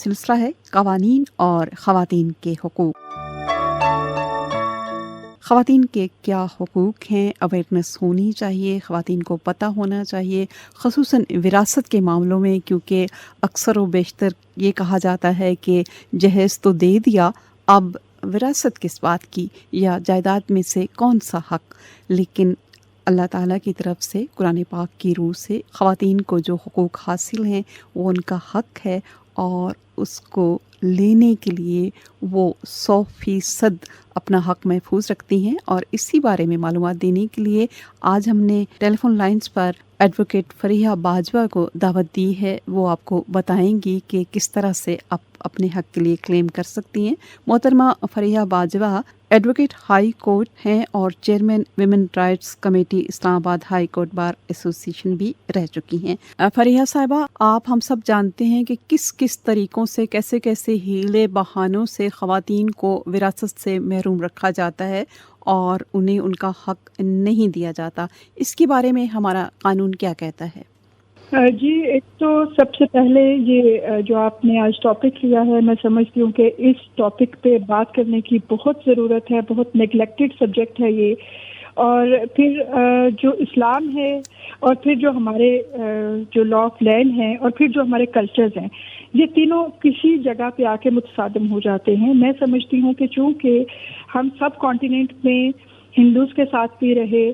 सिलसिला है क़वानीन और ख़वातीन के हुकूक़। ख़वातीन के क्या हुकूक़ हैं, अवेयरनेस होनी चाहिए, ख़वातीन को पता होना चाहिए, ख़ुसूसन विरासत के मामलों में, क्योंकि अक्सर व बेशतर ये कहा जाता है कि जहेज़ तो दे दिया, अब विरासत किस बात की या जायदाद में से कौन सा हक़। लेकिन अल्लाह ताला की तरफ से कुरान पाक की रूह से ख़वातीन को जो हुकूक़ हासिल हैं वो उनका हक़ है और उसको लेने के लिए वो 100% अपना हक़ महफूज रखती हैं। और इसी बारे में मालूमात देने के लिए आज हमने टेलीफोन लाइंस पर एडवोकेट फरीहा बाजवा को दावत दी है। वो आपको बताएंगी कि किस तरह से आप अपने हक़ के लिए क्लेम कर सकती हैं। मोहतरमा Fariha Bajwa advocate high court हैं और chairman women rights committee Islamabad high court bar association भी रह चुकी हैं। फरीहा साहिबा, आप हम सब जानते हैं कि किस किस तरीक़ों से, कैसे कैसे हीले बहानों से ख़वातीन को विरासत से महरूम रखा जाता है और उन्हें उनका हक़ नहीं दिया जाता। इसके बारे में हमारा कानून क्या कहता है? जी, एक तो सबसे पहले ये जो आपने आज टॉपिक लिया है, मैं समझती हूँ कि इस टॉपिक पे बात करने की बहुत ज़रूरत है। बहुत नेग्लेक्टेड सब्जेक्ट है ये। और फिर जो इस्लाम है और फिर जो हमारे जो लॉ ऑफ लैंड है और फिर जो हमारे कल्चर्स हैं, ये तीनों किसी जगह पे आके मुतसादम हो जाते हैं। मैं समझती हूँ कि चूँकि हम सब कॉन्टिनेंट में हिंदूज़ के साथ भी रहे,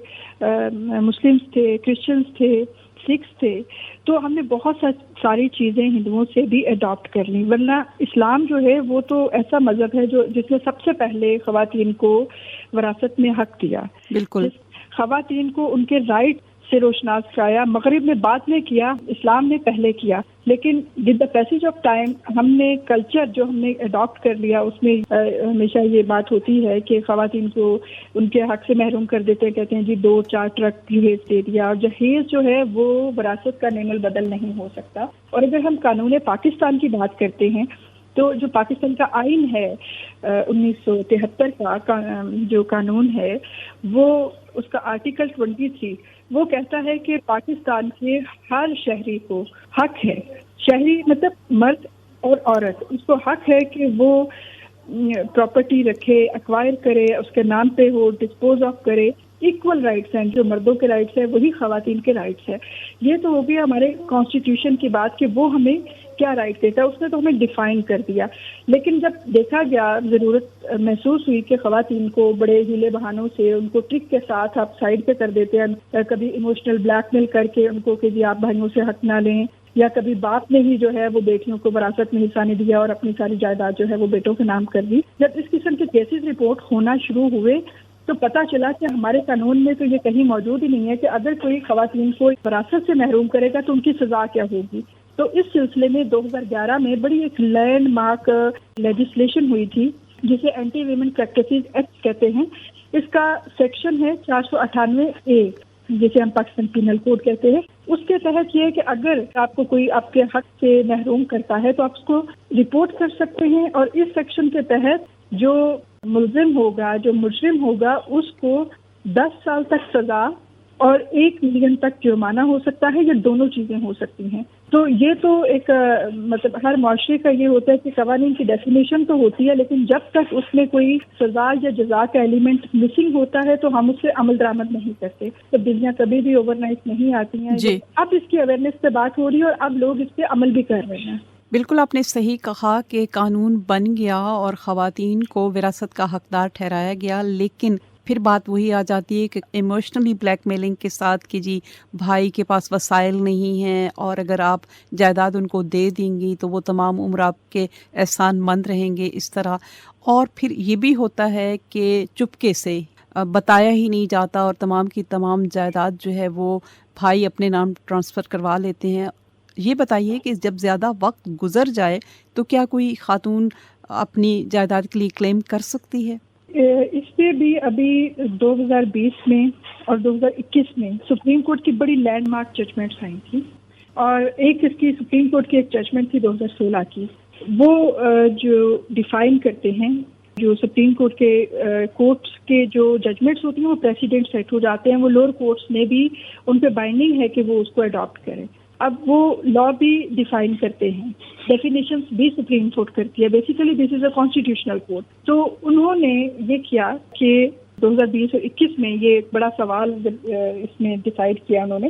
मुस्लिम्स थे, क्रिश्चियंस थे, सिख्स थे, तो हमने बहुत सारी चीज़ें हिंदुओं से भी अडॉप्ट कर ली। वरना इस्लाम जो है वो तो ऐसा मज़हब है जो जिसने सबसे पहले ख़वातीन को विरासत में हक़ दिया। बिल्कुल। ख़वातीन को उनके राइट से रोशनास कराया। मगरिब ने बाद में किया, इस्लाम ने पहले किया। लेकिन with the passage of time हमने कल्चर जो हमने अडॉप्ट कर लिया, उसमें हमेशा ये बात होती है कि ख़वातीन को उनके हक़ से महरूम कर देते हैं। कहते हैं जी 2-4 ट्रक जहेज़ दे दिया। और जहेज़ जो है वो विरासत का नेमल बदल नहीं हो सकता। और अगर हम कानून पाकिस्तान की बात करते हैं तो जो पाकिस्तान का आइन है 1973 का जो कानून है, वो उसका आर्टिकल 23 वो कहता है कि पाकिस्तान के हर शहरी को हक है, शहरी मतलब मर्द और औरत, उसको हक है कि वो प्रॉपर्टी रखे, एक्वायर करे, उसके नाम पे हो, डिस्पोज ऑफ करे। इक्वल राइट्स हैं, जो मर्दों के राइट्स है वही ख़वातीन के राइट्स है। ये तो हो गया हमारे कॉन्स्टिट्यूशन की बात कि वो हमें क्या राइट देता है, उसने तो हमें डिफाइन कर दिया। लेकिन जब देखा गया, ज़रूरत महसूस हुई कि ख़वातीन को बड़े हीले बहानों से, उनको ट्रिक के साथ आप साइड पे कर देते हैं, कभी इमोशनल ब्लैकमेल करके उनको कि जी आप भाइयों से हक ना लें, या कभी बाप ने ही जो है वो बेटियों को विरासत में हिस्सा नहीं दिया और अपनी सारी जायदाद जो है वो बेटों के नाम कर दी। जब इस किस्म के केसेस रिपोर्ट होना शुरू हुए तो पता चला कि हमारे कानून में तो ये कहीं मौजूद ही नहीं है कि अगर कोई ख़वातीन को विरासत से महरूम करेगा तो उनकी सज़ा क्या होगी। तो इस सिलसिले में 2011 में बड़ी एक लैंडमार्क लेजिस्लेशन हुई थी जिसे एंटी वीमेन प्रैक्टिसेस एक्ट कहते हैं। इसका सेक्शन है 498A, जिसे हम पाकिस्तान पीनल कोड कहते हैं। उसके तहत ये है कि अगर आपको कोई आपके हक से महरूम करता है तो आप उसको रिपोर्ट कर सकते हैं, और इस सेक्शन के तहत जो मुल्जिम होगा, जो मुजरिम होगा, उसको 10 साल तक सजा और 1 मिलियन तक जुर्माना हो सकता है, या दोनों चीज़ें हो सकती हैं। तो ये तो एक मतलब हर माशरे का ये होता है कि कवानीन की डेफिनेशन तो होती है, लेकिन जब तक उसमें कोई सजा या जजा का एलिमेंट मिसिंग होता है तो हम उससे अमल दरामद नहीं करते। तो दुनिया कभी भी ओवरनाइट नहीं आती हैं। अब इसकी अवेयरनेस पे बात हो रही है और अब लोग इस पे अमल भी कर रहे हैं। बिल्कुल आपने सही कहा कि कानून बन गया और ख़वातीन को विरासत का हकदार ठहराया गया, लेकिन फिर बात वही आ जाती है कि इमोशनली ब्लैकमेलिंग के साथ कि जी भाई के पास वसाइल नहीं हैं और अगर आप जायदाद उनको दे देंगी तो वो तमाम उम्र आपके एहसान मंद रहेंगे, इस तरह। और फिर ये भी होता है कि चुपके से बताया ही नहीं जाता और तमाम की तमाम जायदाद जो है वो भाई अपने नाम ट्रांसफ़र करवा लेते हैं। ये बताइए कि जब ज़्यादा वक्त गुजर जाए तो क्या कोई खातून अपनी जायदाद के लिए क्लेम कर सकती है? इस पे भी अभी 2020 में और 2021 में सुप्रीम कोर्ट की बड़ी लैंडमार्क जजमेंट्स आई थी, और एक इसकी सुप्रीम कोर्ट की एक जजमेंट थी 2016 की। वो जो डिफाइन करते हैं, जो सुप्रीम कोर्ट के कोर्ट्स के जो जजमेंट्स होती हैं वो प्रेसिडेंट सेट हो जाते हैं, वो लोअर कोर्ट्स में भी उन पे बाइंडिंग है कि वो उसको अडॉप्ट करें। اب وہ لا بھی ڈیفائن کرتے ہیں, ڈیفینیشنس بھی سپریم کورٹ کرتی ہے. Basically this is a constitutional court. تو انہوں نے یہ کیا کہ 2020 اور 21 میں یہ ایک بڑا سوال اس میں ڈیسائیڈ کیا انہوں نے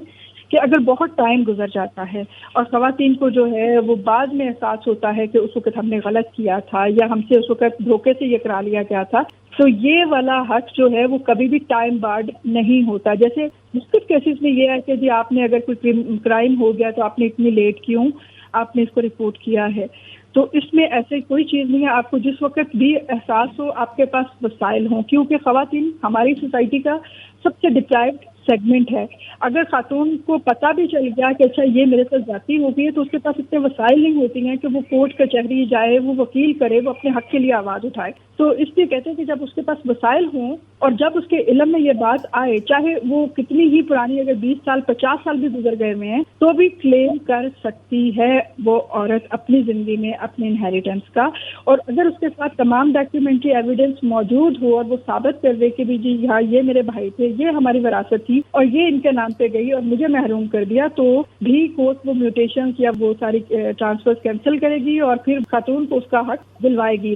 کہ اگر بہت ٹائم گزر جاتا ہے اور خواتین کو جو ہے وہ بعد میں احساس ہوتا ہے کہ اس وقت ہم نے غلط کیا تھا یا ہم سے اس وقت دھوکے سے یہ کرا لیا گیا تھا, تو یہ والا حق جو ہے وہ کبھی بھی ٹائم بارڈ نہیں ہوتا. جیسے مختلف کیسز میں یہ ہے کہ جی آپ نے اگر کوئی کرائم ہو گیا تو آپ نے اتنی لیٹ کیوں آپ نے اس کو رپورٹ کیا ہے, تو اس میں ایسے کوئی چیز نہیں ہے. آپ کو جس وقت بھی احساس ہو آپ کے پاس وسائل ہوں, کیونکہ خواتین ہماری سوسائٹی کا سب سے ڈپرائیوڈ سیگمنٹ ہے. اگر خاتون کو پتہ بھی چل گیا کہ اچھا یہ میرے ساتھ زیادتی ہو گئی ہے تو اس کے پاس اتنے وسائل نہیں ہوتی ہیں کہ وہ کورٹ کچہری جائے, وہ وکیل کرے, وہ اپنے حق کے لیے آواز اٹھائے. تو اس لیے کہتے ہیں کہ جب اس کے پاس وسائل ہوں اور جب اس کے علم میں یہ بات آئے, چاہے وہ کتنی ہی پرانی, اگر 20 سال 50 سال بھی گزر گئے ہوئے ہیں, تو بھی کلیم کر سکتی ہے وہ عورت اپنی زندگی میں اپنے انہیریٹنس کا. اور اگر اس کے ساتھ تمام ڈاکیومنٹری ایویڈنس موجود ہو اور وہ ثابت کر دے کہ جی ہاں یہ میرے بھائی تھے, یہ ہماری وراثت تھی اور یہ ان کے نام پہ گئی اور مجھے محروم کر دیا, تو بھی کورٹ وہ میوٹیشنز یا وہ ساری ٹرانسفر کینسل کرے گی اور پھر خاتون کو اس کا حق دلوائے گی.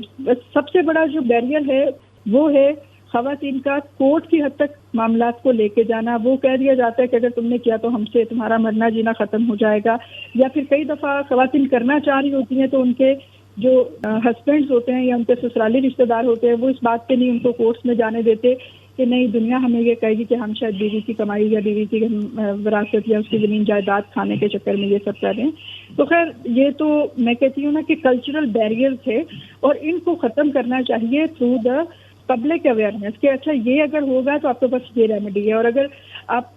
سب سے بڑا جو بیریئر ہے وہ ہے خواتین کا کورٹ کی حد تک معاملات کو لے کے جانا. وہ کہہ دیا جاتا ہے کہ اگر تم نے کیا تو ہم سے تمہارا مرنا جینا ختم ہو جائے گا, یا پھر کئی دفعہ خواتین کرنا چاہ رہی ہوتی ہیں تو ان کے جو ہسبینڈز ہوتے ہیں یا ان کے سسرالی رشتہ دار ہوتے ہیں وہ اس بات پہ نہیں ان کو کورٹس میں جانے دیتے کہ نہیں دنیا ہمیں یہ کہے گی کہ ہم شاید بیوی کی کمائی یا بیوی کی وراثت یا اس کی زمین جائیداد کھانے کے چکر میں یہ سب کر رہے ہیں. تو خیر یہ تو میں کہتی ہوں نا کہ کلچرل بیریئر تھے اور ان کو ختم کرنا چاہیے تھرو دا پبلک اویئرنیس کہ اچھا یہ اگر ہوگا تو آپ کے پاس یہ ریمیڈی ہے. اور اگر آپ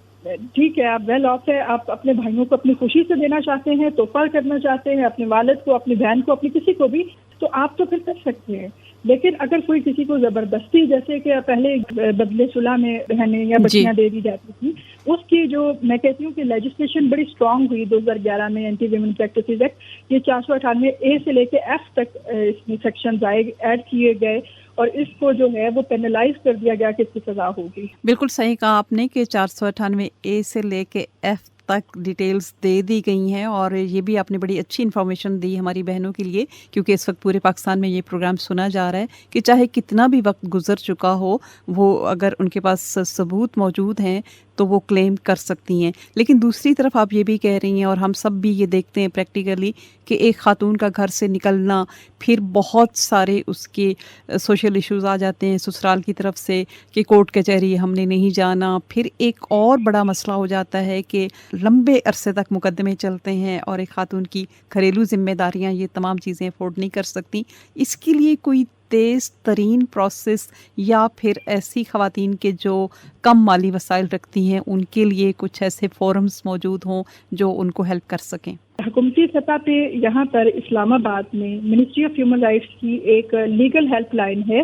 ٹھیک ہے آپ ویل آف ہے, آپ اپنے بھائیوں کو اپنی خوشی سے دینا چاہتے ہیں, تحفہ کرنا چاہتے ہیں اپنے والد کو, اپنی بہن کو, اپنی کسی کو بھی, تو آپ تو پھر کر سکتے ہیں. لیکن اگر کوئی کسی کو زبردستی, جیسے کہ پہلے بدلے صلح میں بہنیں یا بچیاں دے دی جاتی تھی, اس کی جو میں کہتی ہوں کہ لیجسلیشن بڑی اسٹرانگ ہوئی 2011 میں اینٹی ویمن پریکٹسز ایکٹ. یہ 498A سے لے کے F تک اس میں سیکشنز ایڈ کیے گئے اور اس کو جو ہے وہ پینلائز کر دیا گیا کہ اس کی سزا ہوگی. بالکل صحیح کہا آپ نے کہ 498A سے لے کے F تک ڈیٹیلز دے دی گئی ہیں, اور یہ بھی آپ نے بڑی اچھی انفارمیشن دی ہماری بہنوں کے لیے, کیونکہ اس وقت پورے پاکستان میں یہ پروگرام سنا جا رہا ہے کہ چاہے کتنا بھی وقت گزر چکا ہو, وہ اگر ان کے پاس ثبوت موجود ہیں تو وہ کلیم کر سکتی ہیں. لیکن دوسری طرف آپ یہ بھی کہہ رہی ہیں اور ہم سب بھی یہ دیکھتے ہیں پریکٹیکلی کہ ایک خاتون کا گھر سے نکلنا, پھر بہت سارے اس کے سوشل ایشوز آ جاتے ہیں سسرال کی طرف سے کہ کورٹ کچہری ہم نے نہیں جانا. پھر ایک اور بڑا مسئلہ ہو جاتا ہے کہ لمبے عرصے تک مقدمے چلتے ہیں اور ایک خاتون کی گھریلو ذمہ داریاں یہ تمام چیزیں افورڈ نہیں کر سکتی. اس کے لیے کوئی تیز ترین پروسیس یا پھر ایسی خواتین کے جو کم مالی وسائل رکھتی ہیں ان کے لیے کچھ ایسے فورمز موجود ہوں جو ان کو ہیلپ کر سکیں؟ حکومتی سطح پہ یہاں پر اسلام آباد میں منسٹری آف ہیومن رائٹس کی ایک لیگل ہیلپ لائن ہے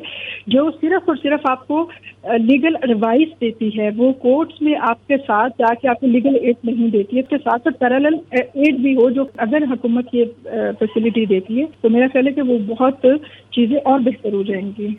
جو صرف اور صرف آپ کو لیگل ایڈوائس دیتی ہے. وہ کورٹس میں آپ کے ساتھ جا کے آپ کو لیگل ایڈ نہیں دیتی ہے, اس کے ساتھ ساتھ پیرالل ایڈ بھی ہو جو اگر حکومت یہ فیسلٹی دیتی ہے تو میرا خیال ہے کہ وہ بہت چیزیں اور بہتر ہو جائیں گی.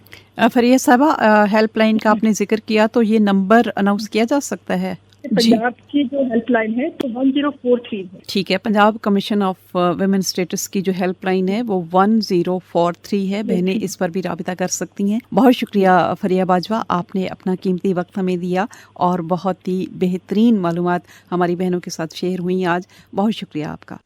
فریہ صاحبہ, ہیلپ لائن کا آپ نے ذکر کیا تو یہ نمبر اناؤنس کیا جا سکتا ہے؟ پنجاب کی جو ہیلپ لائن ہے تو 1043 ہے. ٹھیک ہے, Punjab commission of women status کی جو ہیلپ لائن ہے وہ 1043 ہے. بہنیں اس پر بھی رابطہ کر سکتی ہیں. بہت شکریہ فریہ باجوہ, آپ نے اپنا قیمتی وقت ہمیں دیا اور بہت ہی بہترین معلومات ہماری بہنوں کے ساتھ شیئر ہوئی آج. بہت شکریہ آپ کا.